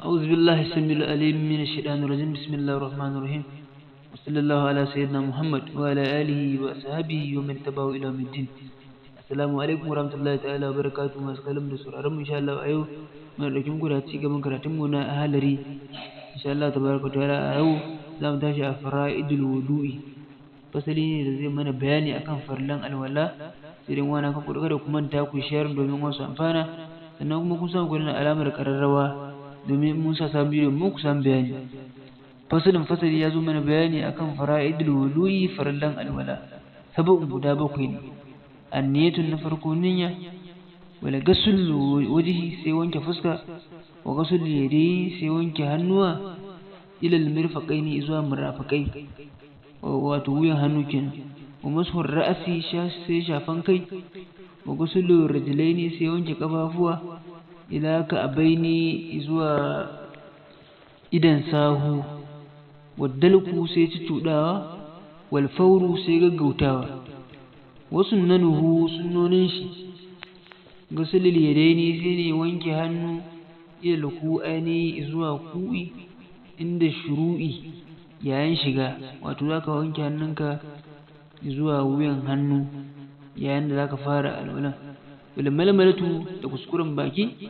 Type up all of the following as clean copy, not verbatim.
أعوذ بالله السميع العليم من الشيطان الرجيم بسم الله الرحمن الرحيم وصلى الله على سيدنا محمد وعلى آله وصحبه ومن تبعه إلى يوم الدين. Assalamu alaikum warahmatullahi ta'ala wabarakatuh masu kallon da sauraron mu insha Allah a yau mun dauki muku da ci gaban karatun mu na ahalari insha Allah tabaraka ta'ala a yau za mu tashi a fara'idul wudu'i fasali ne da zai mana bayani akan farlan alwala sai dai wani kan kudu kada ku manta ku share domin wasu amfana sannan kuma kun samu gurin alamar kararrawa domin mun sa sabon bidiyo mu ku san bayani. Fasali ya zo mana bayani akan fara'idul wudu'i farlan alwala sabon guda bakwai ne. Anniyatun na farko niyya wala gasul wajhi sai wanke fuska wa gasul yadayhi sai wanke hannuwa ila almirfaqaini zuwa murafiqai wato wuyan hannu kenan wa mashu ra'si sai shafan kai wa gasul rijlaini sai wanke kafafuwa ila ka'abaini zuwa idan sahu wa dalku sai ci tudawa wal fawru sai gaggautawa wasu nanuhu sunnonin shi gasulil yadaini sai ne wanke hannu ila ku'ani zuwa ku'i inda shuru'i yayin shiga wato zaka wanke hannunka zuwa wuyan hannu yayin da zaka fara alwalan wal malmalatu da kuskuren baki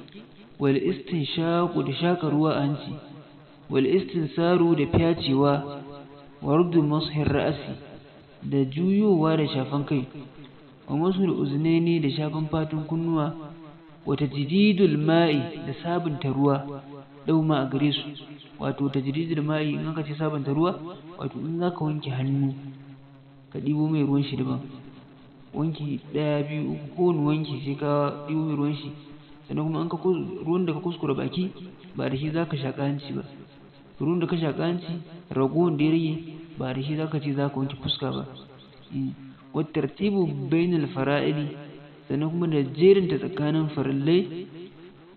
wal istinshaqu da shaka ruwa a hanci wal istinsaru da fyacewa wa ruddu mashir ra'si da juyowa da shafan kai wa masul uznaini da shafan fatun kunnuwa wa tajdidul ma'i da sabunta ruwa dauma a gare su wato tajdidul ma'i in aka ce sabunta ruwa wato in zaka wanke hannu ka dibo mai ruwan shi daban wanki 1 2 3 ko wani wanki sai ka dibo mai ruwan shi sannan kuma an ka ruwan da ka kuskura baki ba da shi zaka shaka hanci ba ruwan da ka shaka hanci ragowar da ya rage ba da shi zaka ce zaka wanke fuska ba wa tartibu bainal fara'ili sannan kuma da jerin ta tsakanin farillai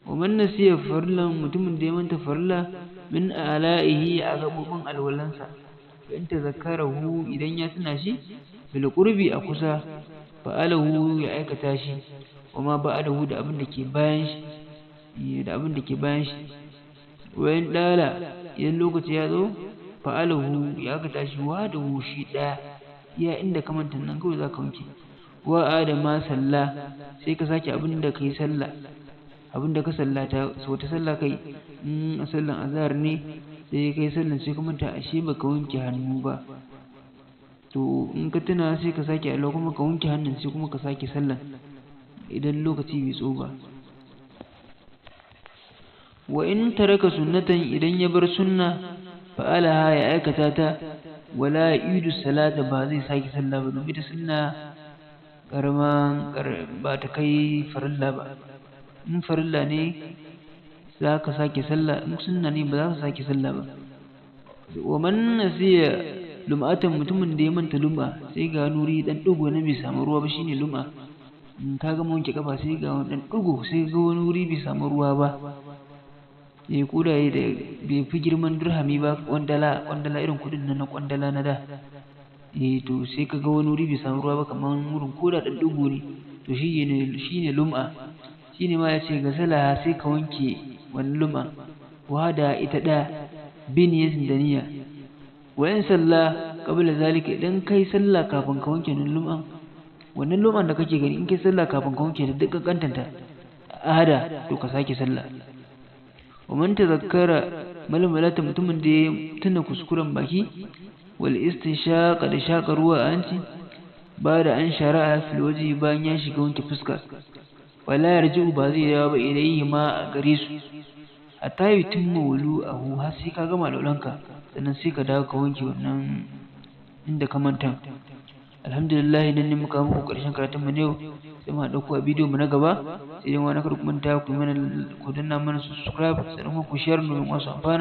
wa man nasiya farillan mutumin da ya manta farilla min ala'ihi a gabobin alwalansa in tazakkarahu idan ya tuna shi bil qurbi a kusa fa'alahu ya aikata shi wa ma ba'dahu da abin da ke bayan shi wayan dala idan lokaci ya zo fa'alahu ya aikata shi wa da shi ɗaya iya inda ka manta nan kawai za ka wanke wa adama sallah sai ka sake abin da ka yi sallah abin da ka sallata sau ta sallah kai a sallan azhar ne sai ka yi sallan sai ka manta ashe ba ka wanke hannu ba to in ka tuna sai ka sake Allah kuma ka wanke hannun sai kuma ka sake sallan idan lokaci bai tso ba wa in taraka sunnatan idan ya bar sunna fa'alaha ya aikata ta wala yudu salata ba zai sake sallah ba domin ita sunna ba ta kai farilla ba in farilla ne za ka sake sallah in sunna ne ba za ka sake sallah ba wa man nasiya lum'atan mutumin da ya manta lum'a sai ga nuri dan dugo na bai samu ruwa ba shine lum'a in ka ga wanke kafa sai ga wani dan dugo sai ga wani wuri bai samu ruwa ba kudaye da bai fi girman dirhami ba kwandala irin kudin nan na kwandala na da to sai ka ga wani wuri bai samu ruwa ba kamar wurin koda dan dugo ne to shine lum'a shine ma yace ga salaha sai ka wanke wannan lum'a wada ita da biniyatin da niyya wayan sallah qabla zalika idan kai sallah kafin ka wanke wannan lum'an da kake gani in kai sallah kafin ka wanke da duk kantanta ahada to ka sake sallah wa man tazakkara malmalata mutumin da ya tuna kuskuren baki wal istinshaqa da shaka ruwa a hanci ba da an shara'a fil waji bayan ya shiga wanke fuska wala yarji'u ba zai dawo ba ilayhi ma a gare su hatta yutimma wulu'ahu har sai ka gama laulanka sannan sai ka dawo ka wanke wannan inda ka manta. Alhamdulillah idan ne muka muku karshen karatun mu ne sai mu dauko a bidiyo mu na gaba sai dai wani kar ku manta ku danna mana subscribe sannan ku share domin wasu amfana.